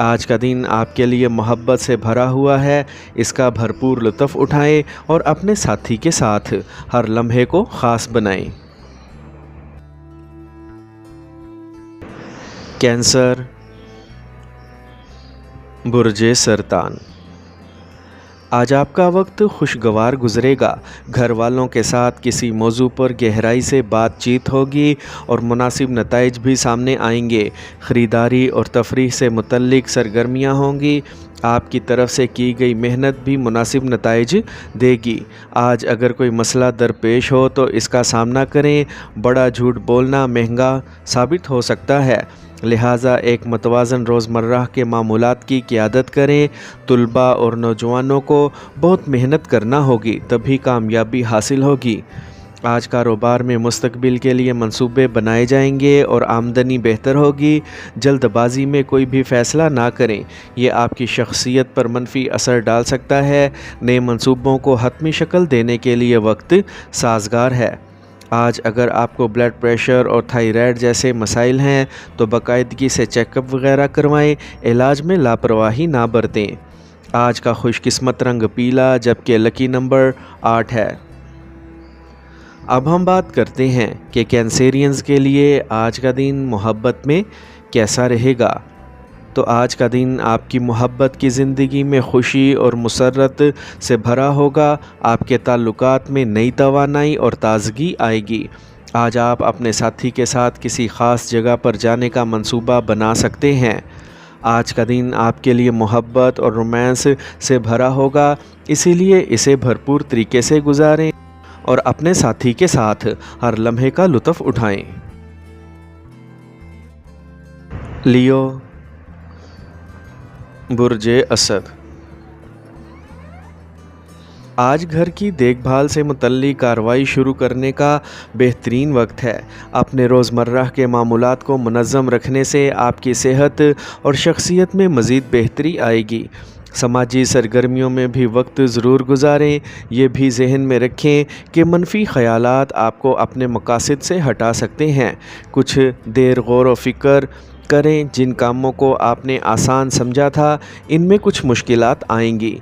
آج کا دن آپ کے لیے محبت سے بھرا ہوا ہے، اس کا بھرپور لطف اٹھائیں اور اپنے ساتھی کے ساتھ ہر لمحے کو خاص بنائیں۔ کینسر، برج سرطان۔ آج آپ کا وقت خوشگوار گزرے گا۔ گھر والوں کے ساتھ کسی موضوع پر گہرائی سے بات چیت ہوگی اور مناسب نتائج بھی سامنے آئیں گے۔ خریداری اور تفریح سے متعلق سرگرمیاں ہوں گی۔ آپ کی طرف سے کی گئی محنت بھی مناسب نتائج دے گی۔ آج اگر کوئی مسئلہ درپیش ہو تو اس کا سامنا کریں۔ بڑا جھوٹ بولنا مہنگا ثابت ہو سکتا ہے، لہٰذا ایک متوازن روزمرہ کے معمولات کی قیادت کریں۔ طلباء اور نوجوانوں کو بہت محنت کرنا ہوگی، تبھی کامیابی حاصل ہوگی۔ آج کاروبار میں مستقبل کے لیے منصوبے بنائے جائیں گے اور آمدنی بہتر ہوگی۔ جلد بازی میں کوئی بھی فیصلہ نہ کریں، یہ آپ کی شخصیت پر منفی اثر ڈال سکتا ہے۔ نئے منصوبوں کو حتمی شکل دینے کے لیے وقت سازگار ہے۔ آج اگر آپ کو بلڈ پریشر اور تھائرائیڈ جیسے مسائل ہیں تو باقاعدگی سے چیک اپ وغیرہ کروائیں، علاج میں لاپرواہی نہ برتیں۔ آج کا خوش قسمت رنگ پیلا جبکہ لکی نمبر 8 ہے۔ اب ہم بات کرتے ہیں کہ کینسیرینز کے لیے آج کا دن محبت میں کیسا رہے گا۔ تو آج کا دن آپ کی محبت کی زندگی میں خوشی اور مسرت سے بھرا ہوگا۔ آپ کے تعلقات میں نئی توانائی اور تازگی آئے گی۔ آج آپ اپنے ساتھی کے ساتھ کسی خاص جگہ پر جانے کا منصوبہ بنا سکتے ہیں۔ آج کا دن آپ کے لیے محبت اور رومانس سے بھرا ہوگا، اسی لیے اسے بھرپور طریقے سے گزاریں اور اپنے ساتھی کے ساتھ ہر لمحے کا لطف اٹھائیں۔ لیو، برج اسد۔ آج گھر کی دیکھ بھال سے متعلق کارروائی شروع کرنے کا بہترین وقت ہے۔ اپنے روزمرہ کے معمولات کو منظم رکھنے سے آپ کی صحت اور شخصیت میں مزید بہتری آئے گی۔ سماجی سرگرمیوں میں بھی وقت ضرور گزاریں۔ یہ بھی ذہن میں رکھیں کہ منفی خیالات آپ کو اپنے مقاصد سے ہٹا سکتے ہیں۔ کچھ دیر غور و فکر کریں، جن کاموں کو آپ نے آسان سمجھا تھا ان میں کچھ مشکلات آئیں گی۔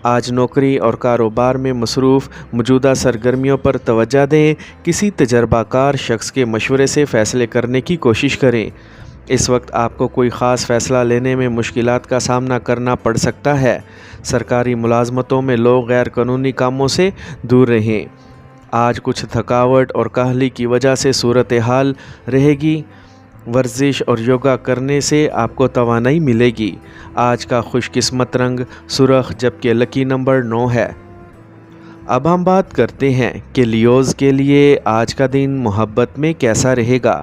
آج نوکری اور کاروبار میں مصروف موجودہ سرگرمیوں پر توجہ دیں۔ کسی تجربہ کار شخص کے مشورے سے فیصلے کرنے کی کوشش کریں۔ اس وقت آپ کو کوئی خاص فیصلہ لینے میں مشکلات کا سامنا کرنا پڑ سکتا ہے۔ سرکاری ملازمتوں میں لوگ غیر قانونی کاموں سے دور رہیں۔ آج کچھ تھکاوٹ اور کاہلی کی وجہ سے صورتحال رہے گی۔ ورزش اور یوگا کرنے سے آپ کو توانائی ملے گی۔ آج کا خوش قسمت رنگ سرخ جبکہ لکی نمبر 9 ہے۔ اب ہم بات کرتے ہیں کہ لیوز کے لیے آج کا دن محبت میں کیسا رہے گا۔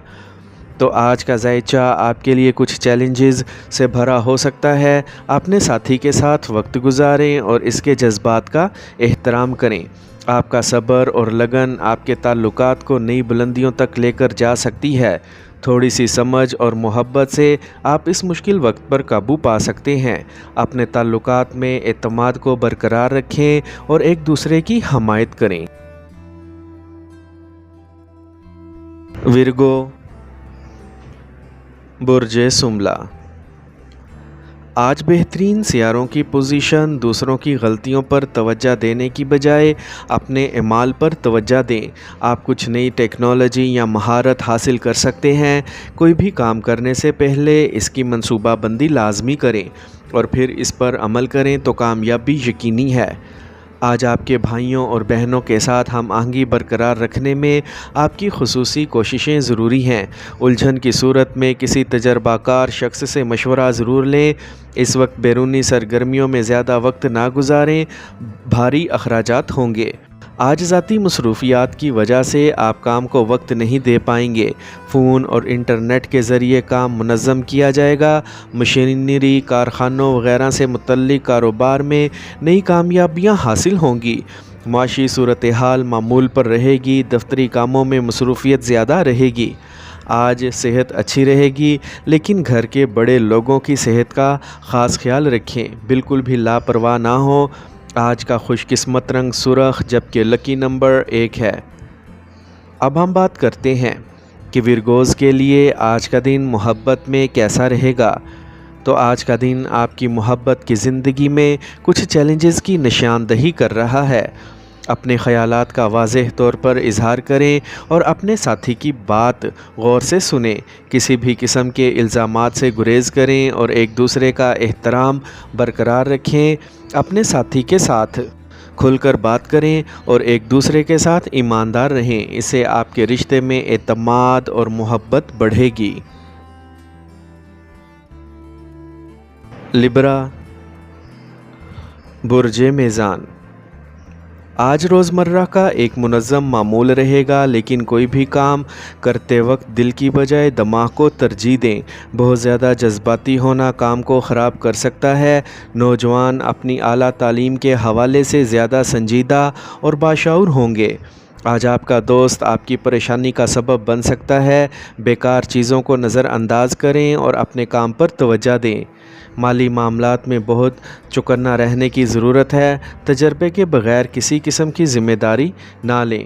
تو آج کا ذائچہ آپ کے لیے کچھ چیلنجز سے بھرا ہو سکتا ہے۔ اپنے ساتھی کے ساتھ وقت گزاریں اور اس کے جذبات کا احترام کریں۔ آپ کا صبر اور لگن آپ کے تعلقات کو نئی بلندیوں تک لے کر جا سکتی ہے۔ تھوڑی سی سمجھ اور محبت سے آپ اس مشکل وقت پر قابو پا سکتے ہیں۔ اپنے تعلقات میں اعتماد کو برقرار رکھیں اور ایک دوسرے کی حمایت کریں۔ ورگو، برج سملا۔ آج بہترین سیاروں کی پوزیشن دوسروں کی غلطیوں پر توجہ دینے کی بجائے اپنے اعمال پر توجہ دیں۔ آپ کچھ نئی ٹیکنالوجی یا مہارت حاصل کر سکتے ہیں۔ کوئی بھی کام کرنے سے پہلے اس کی منصوبہ بندی لازمی کریں اور پھر اس پر عمل کریں تو کامیابی یقینی ہے۔ آج آپ کے بھائیوں اور بہنوں کے ساتھ ہم آہنگی برقرار رکھنے میں آپ کی خصوصی کوششیں ضروری ہیں۔ الجھن کی صورت میں کسی تجربہ کار شخص سے مشورہ ضرور لیں۔ اس وقت بیرونی سرگرمیوں میں زیادہ وقت نہ گزاریں، بھاری اخراجات ہوں گے۔ آج ذاتی مصروفیات کی وجہ سے آپ کام کو وقت نہیں دے پائیں گے۔ فون اور انٹرنیٹ کے ذریعے کام منظم کیا جائے گا۔ مشینری، کارخانوں وغیرہ سے متعلق کاروبار میں نئی کامیابیاں حاصل ہوں گی۔ معاشی صورتحال معمول پر رہے گی۔ دفتری کاموں میں مصروفیت زیادہ رہے گی۔ آج صحت اچھی رہے گی، لیکن گھر کے بڑے لوگوں کی صحت کا خاص خیال رکھیں، بالکل بھی لاپرواہ نہ ہوں۔ آج کا خوش قسمت رنگ سرخ جبکہ لکی نمبر 1 ہے۔ اب ہم بات کرتے ہیں کہ ورگوز کے لیے آج کا دن محبت میں کیسا رہے گا۔ تو آج کا دن آپ کی محبت کی زندگی میں کچھ چیلنجز کی نشاندہی کر رہا ہے۔ اپنے خیالات کا واضح طور پر اظہار کریں اور اپنے ساتھی کی بات غور سے سنیں۔ کسی بھی قسم کے الزامات سے گریز کریں اور ایک دوسرے کا احترام برقرار رکھیں۔ اپنے ساتھی کے ساتھ کھل کر بات کریں اور ایک دوسرے کے ساتھ ایماندار رہیں۔ اس سے آپ کے رشتے میں اعتماد اور محبت بڑھے گی۔ لبرا، برج میزان۔ آج روزمرہ کا ایک منظم معمول رہے گا، لیکن کوئی بھی کام کرتے وقت دل کی بجائے دماغ کو ترجیح دیں۔ بہت زیادہ جذباتی ہونا کام کو خراب کر سکتا ہے۔ نوجوان اپنی اعلیٰ تعلیم کے حوالے سے زیادہ سنجیدہ اور باشعور ہوں گے۔ آج آپ کا دوست آپ کی پریشانی کا سبب بن سکتا ہے۔ بیکار چیزوں کو نظر انداز کریں اور اپنے کام پر توجہ دیں۔ مالی معاملات میں بہت چوکنا رہنے کی ضرورت ہے۔ تجربے کے بغیر کسی قسم کی ذمہ داری نہ لیں۔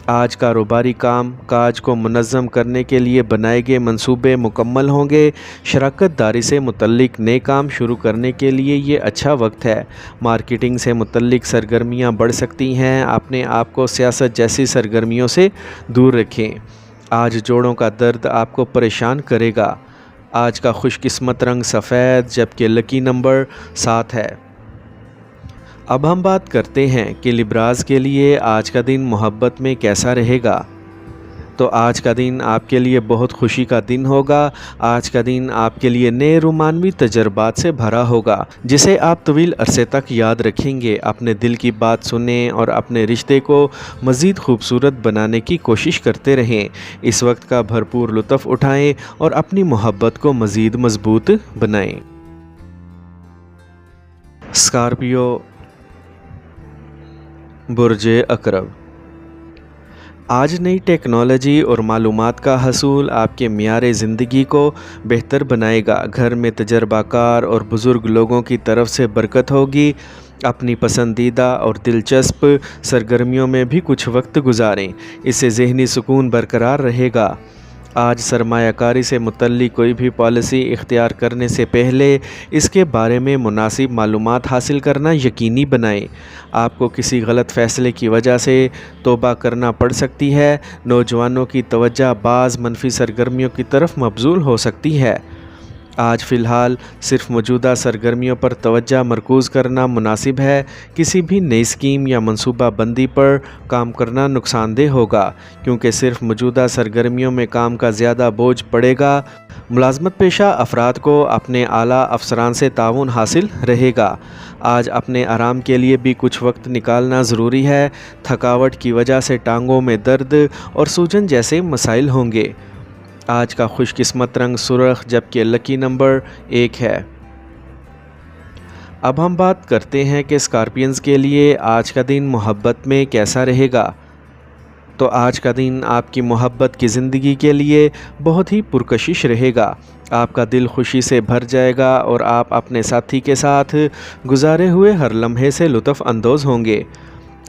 آج کاروباری کام کاج کو منظم کرنے کے لیے بنائے گئے منصوبے مکمل ہوں گے۔ شراکت داری سے متعلق نئے کام شروع کرنے کے لیے یہ اچھا وقت ہے۔ مارکیٹنگ سے متعلق سرگرمیاں بڑھ سکتی ہیں۔ اپنے آپ کو سیاست جیسی سرگرمیوں سے دور رکھیں۔ آج جوڑوں کا درد آپ کو پریشان کرے گا۔ آج کا خوش قسمت رنگ سفید، جبکہ لکی نمبر 7 ہے۔ اب ہم بات کرتے ہیں کہ لبراز کے لیے آج کا دن محبت میں کیسا رہے گا۔ تو آج کا دن آپ کے لیے بہت خوشی کا دن ہوگا۔ آج کا دن آپ کے لیے نئے رومانوی تجربات سے بھرا ہوگا، جسے آپ طویل عرصے تک یاد رکھیں گے۔ اپنے دل کی بات سنیں اور اپنے رشتے کو مزید خوبصورت بنانے کی کوشش کرتے رہیں۔ اس وقت کا بھرپور لطف اٹھائیں اور اپنی محبت کو مزید مضبوط بنائیں۔ اسکارپیو، برج عقرب۔ آج نئی ٹیکنالوجی اور معلومات کا حصول آپ کے معیار زندگی کو بہتر بنائے گا۔ گھر میں تجربہ کار اور بزرگ لوگوں کی طرف سے برکت ہوگی۔ اپنی پسندیدہ اور دلچسپ سرگرمیوں میں بھی کچھ وقت گزاریں، اس سے ذہنی سکون برقرار رہے گا۔ آج سرمایہ کاری سے متعلق کوئی بھی پالیسی اختیار کرنے سے پہلے اس کے بارے میں مناسب معلومات حاصل کرنا یقینی بنائیں۔ آپ کو کسی غلط فیصلے کی وجہ سے توبہ کرنا پڑ سکتی ہے۔ نوجوانوں کی توجہ بعض منفی سرگرمیوں کی طرف مبذول ہو سکتی ہے۔ آج فی الحال صرف موجودہ سرگرمیوں پر توجہ مرکوز کرنا مناسب ہے۔ کسی بھی نئی اسکیم یا منصوبہ بندی پر کام کرنا نقصان دہ ہوگا، کیونکہ صرف موجودہ سرگرمیوں میں کام کا زیادہ بوجھ پڑے گا۔ ملازمت پیشہ افراد کو اپنے اعلیٰ افسران سے تعاون حاصل رہے گا۔ آج اپنے آرام کے لیے بھی کچھ وقت نکالنا ضروری ہے۔ تھکاوٹ کی وجہ سے ٹانگوں میں درد اور سوجن جیسے مسائل ہوں گے۔ آج کا خوش قسمت رنگ سرخ، جبکہ لکی نمبر 1 ہے۔ اب ہم بات کرتے ہیں کہ اسکارپینز کے لیے آج کا دن محبت میں کیسا رہے گا۔ تو آج کا دن آپ کی محبت کی زندگی کے لیے بہت ہی پرکشش رہے گا۔ آپ کا دل خوشی سے بھر جائے گا اور آپ اپنے ساتھی کے ساتھ گزارے ہوئے ہر لمحے سے لطف اندوز ہوں گے۔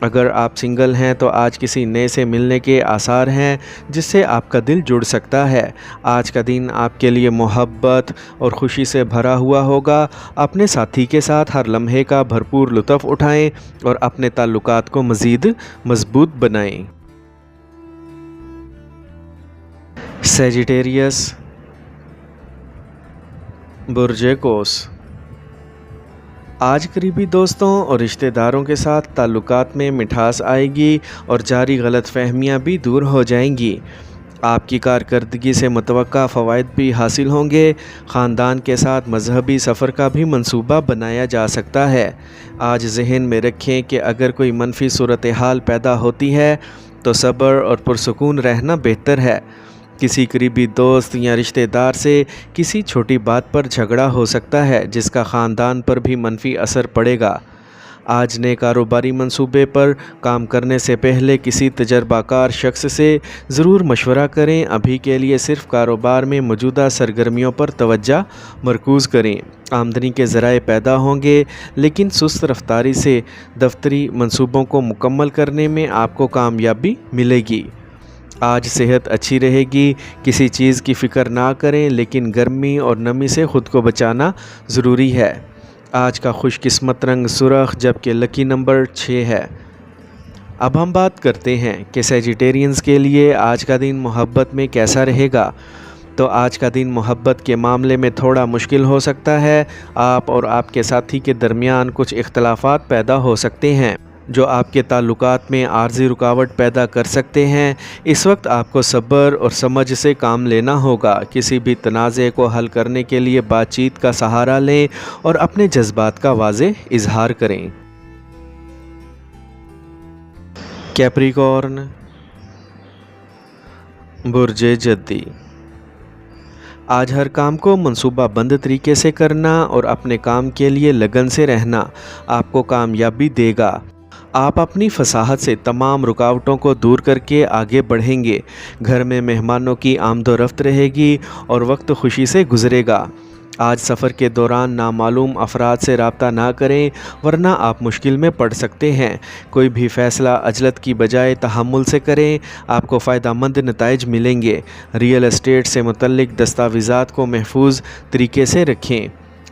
اگر آپ سنگل ہیں تو آج کسی نئے سے ملنے کے آثار ہیں جس سے آپ کا دل جڑ سکتا ہے۔ آج کا دن آپ کے لیے محبت اور خوشی سے بھرا ہوا ہوگا۔ اپنے ساتھی کے ساتھ ہر لمحے کا بھرپور لطف اٹھائیں اور اپنے تعلقات کو مزید مضبوط بنائیں۔ سیجیٹیریس، برج قوس۔ آج قریبی دوستوں اور رشتہ داروں کے ساتھ تعلقات میں مٹھاس آئے گی اور جاری غلط فہمیاں بھی دور ہو جائیں گی۔ آپ کی کارکردگی سے متوقع فوائد بھی حاصل ہوں گے۔ خاندان کے ساتھ مذہبی سفر کا بھی منصوبہ بنایا جا سکتا ہے۔ آج ذہن میں رکھیں کہ اگر کوئی منفی صورتحال پیدا ہوتی ہے تو صبر اور پرسکون رہنا بہتر ہے۔ کسی قریبی دوست یا رشتہ دار سے کسی چھوٹی بات پر جھگڑا ہو سکتا ہے جس کا خاندان پر بھی منفی اثر پڑے گا۔ آج نئے کاروباری منصوبے پر کام کرنے سے پہلے کسی تجربہ کار شخص سے ضرور مشورہ کریں۔ ابھی کے لیے صرف کاروبار میں موجودہ سرگرمیوں پر توجہ مرکوز کریں۔ آمدنی کے ذرائع پیدا ہوں گے، لیکن سست رفتاری سے دفتری منصوبوں کو مکمل کرنے میں آپ کو کامیابی ملے گی۔ آج صحت اچھی رہے گی، کسی چیز کی فکر نہ کریں، لیکن گرمی اور نمی سے خود کو بچانا ضروری ہے۔ آج کا خوش قسمت رنگ سرخ جبکہ لکی نمبر 6 ہے۔ اب ہم بات کرتے ہیں کہ سیجیٹیرینز کے لیے آج کا دن محبت میں کیسا رہے گا۔ تو آج کا دن محبت کے معاملے میں تھوڑا مشکل ہو سکتا ہے۔ آپ اور آپ کے ساتھی کے درمیان کچھ اختلافات پیدا ہو سکتے ہیں جو آپ کے تعلقات میں عارضی رکاوٹ پیدا کر سکتے ہیں۔ اس وقت آپ کو صبر اور سمجھ سے کام لینا ہوگا۔ کسی بھی تنازع کو حل کرنے کے لیے بات چیت کا سہارا لیں اور اپنے جذبات کا واضح اظہار کریں۔ کیپریکارن، برج جدی۔ آج ہر کام کو منصوبہ بند طریقے سے کرنا اور اپنے کام کے لیے لگن سے رہنا آپ کو کامیابی دے گا۔ آپ اپنی فصاحت سے تمام رکاوٹوں کو دور کر کے آگے بڑھیں گے۔ گھر میں مہمانوں کی آمد و رفت رہے گی اور وقت خوشی سے گزرے گا۔ آج سفر کے دوران نامعلوم افراد سے رابطہ نہ کریں ورنہ آپ مشکل میں پڑ سکتے ہیں۔ کوئی بھی فیصلہ عجلت کی بجائے تحمل سے کریں، آپ کو فائدہ مند نتائج ملیں گے۔ ریئل اسٹیٹ سے متعلق دستاویزات کو محفوظ طریقے سے رکھیں۔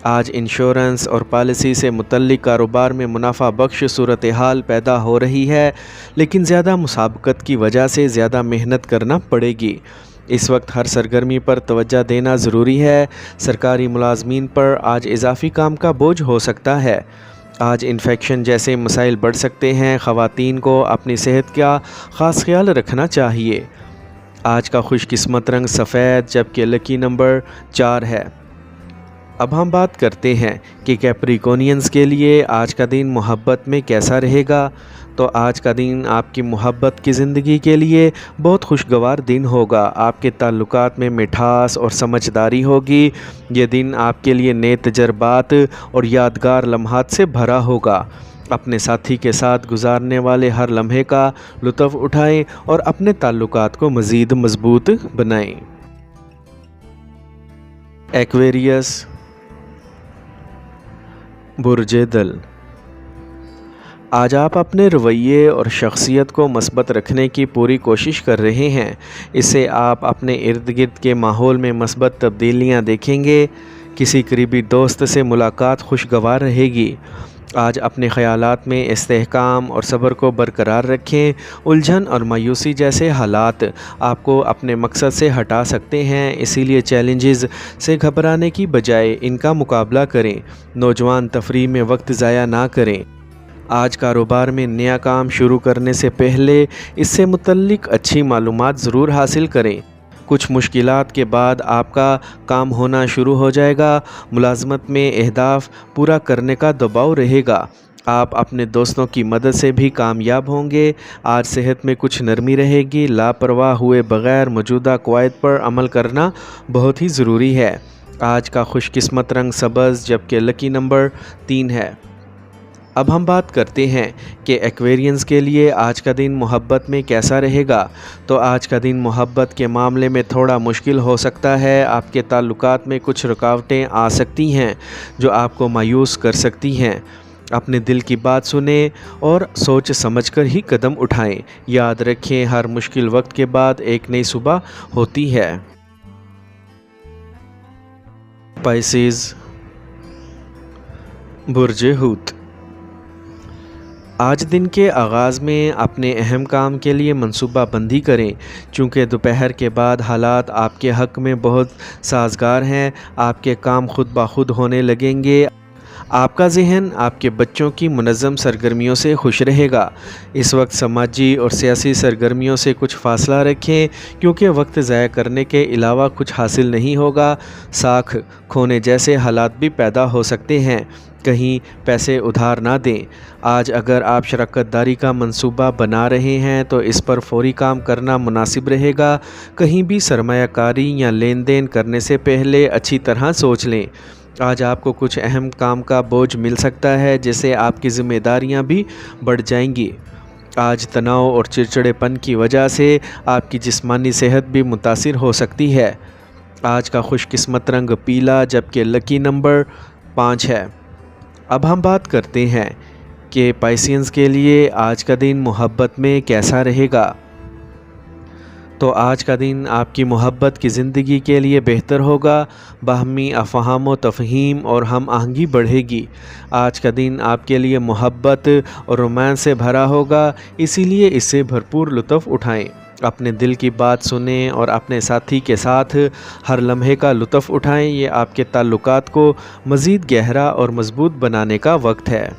آج انشورنس اور پالیسی سے متعلق کاروبار میں منافع بخش صورتحال پیدا ہو رہی ہے، لیکن زیادہ مسابقت کی وجہ سے زیادہ محنت کرنا پڑے گی۔ اس وقت ہر سرگرمی پر توجہ دینا ضروری ہے۔ سرکاری ملازمین پر آج اضافی کام کا بوجھ ہو سکتا ہے۔ آج انفیکشن جیسے مسائل بڑھ سکتے ہیں۔ خواتین کو اپنی صحت کا خاص خیال رکھنا چاہیے۔ آج کا خوش قسمت رنگ سفید جبکہ لکی نمبر 4 ہے۔ اب ہم بات کرتے ہیں کہ کیپریکونینز کے لیے آج کا دن محبت میں کیسا رہے گا۔ تو آج کا دن آپ کی محبت کی زندگی کے لیے بہت خوشگوار دن ہوگا۔ آپ کے تعلقات میں مٹھاس اور سمجھداری ہوگی۔ یہ دن آپ کے لیے نئے تجربات اور یادگار لمحات سے بھرا ہوگا۔ اپنے ساتھی کے ساتھ گزارنے والے ہر لمحے کا لطف اٹھائیں اور اپنے تعلقات کو مزید مضبوط بنائیں۔ ایکویریس، برج دل۔ آج آپ اپنے رویے اور شخصیت کو مثبت رکھنے کی پوری کوشش کر رہے ہیں۔ اس سے آپ اپنے ارد گرد کے ماحول میں مثبت تبدیلیاں دیکھیں گے۔ کسی قریبی دوست سے ملاقات خوشگوار رہے گی۔ آج اپنے خیالات میں استحکام اور صبر کو برقرار رکھیں۔ الجھن اور مایوسی جیسے حالات آپ کو اپنے مقصد سے ہٹا سکتے ہیں، اسی لیے چیلنجز سے گھبرانے کی بجائے ان کا مقابلہ کریں۔ نوجوان تفریح میں وقت ضائع نہ کریں۔ آج کاروبار میں نیا کام شروع کرنے سے پہلے اس سے متعلق اچھی معلومات ضرور حاصل کریں۔ کچھ مشکلات کے بعد آپ کا کام ہونا شروع ہو جائے گا۔ ملازمت میں اہداف پورا کرنے کا دباؤ رہے گا۔ آپ اپنے دوستوں کی مدد سے بھی کامیاب ہوں گے۔ آج صحت میں کچھ نرمی رہے گی۔ لاپرواہ ہوئے بغیر موجودہ قواعد پر عمل کرنا بہت ہی ضروری ہے۔ آج کا خوش قسمت رنگ سبز جبکہ لکی نمبر 3 ہے۔ اب ہم بات کرتے ہیں کہ ایکویرینز کے لیے آج کا دن محبت میں کیسا رہے گا۔ تو آج کا دن محبت کے معاملے میں تھوڑا مشکل ہو سکتا ہے۔ آپ کے تعلقات میں کچھ رکاوٹیں آ سکتی ہیں جو آپ کو مایوس کر سکتی ہیں۔ اپنے دل کی بات سنیں اور سوچ سمجھ کر ہی قدم اٹھائیں۔ یاد رکھیں، ہر مشکل وقت کے بعد ایک نئی صبح ہوتی ہے۔ پائسیز، برج حوت۔ آج دن کے آغاز میں اپنے اہم کام کے لیے منصوبہ بندی کریں، چونکہ دوپہر کے بعد حالات آپ کے حق میں بہت سازگار ہیں۔ آپ کے کام خود بخود ہونے لگیں گے۔ آپ کا ذہن آپ کے بچوں کی منظم سرگرمیوں سے خوش رہے گا۔ اس وقت سماجی اور سیاسی سرگرمیوں سے کچھ فاصلہ رکھیں، کیونکہ وقت ضائع کرنے کے علاوہ کچھ حاصل نہیں ہوگا۔ ساکھ کھونے جیسے حالات بھی پیدا ہو سکتے ہیں۔ کہیں پیسے ادھار نہ دیں۔ آج اگر آپ شراکت داری کا منصوبہ بنا رہے ہیں تو اس پر فوری کام کرنا مناسب رہے گا۔ کہیں بھی سرمایہ کاری یا لین دین کرنے سے پہلے اچھی طرح سوچ لیں۔ آج آپ کو کچھ اہم کام کا بوجھ مل سکتا ہے، جس سے آپ کی ذمہ داریاں بھی بڑھ جائیں گی۔ آج تناؤ اور چڑچڑے پن کی وجہ سے آپ کی جسمانی صحت بھی متاثر ہو سکتی ہے۔ آج کا خوش قسمت رنگ پیلا جبکہ لکی نمبر 5 ہے۔ اب ہم بات کرتے ہیں کہ پائسینز کے لیے آج کا دن محبت میں کیسا رہے گا۔ تو آج کا دن آپ کی محبت کی زندگی کے لیے بہتر ہوگا، باہمی افہام و تفہیم اور ہم آہنگی بڑھے گی۔ آج کا دن آپ کے لیے محبت اور رومانس سے بھرا ہوگا، اسی لیے اس سے بھرپور لطف اٹھائیں۔ اپنے دل کی بات سنیں اور اپنے ساتھی کے ساتھ ہر لمحے کا لطف اٹھائیں۔ یہ آپ کے تعلقات کو مزید گہرا اور مضبوط بنانے کا وقت ہے۔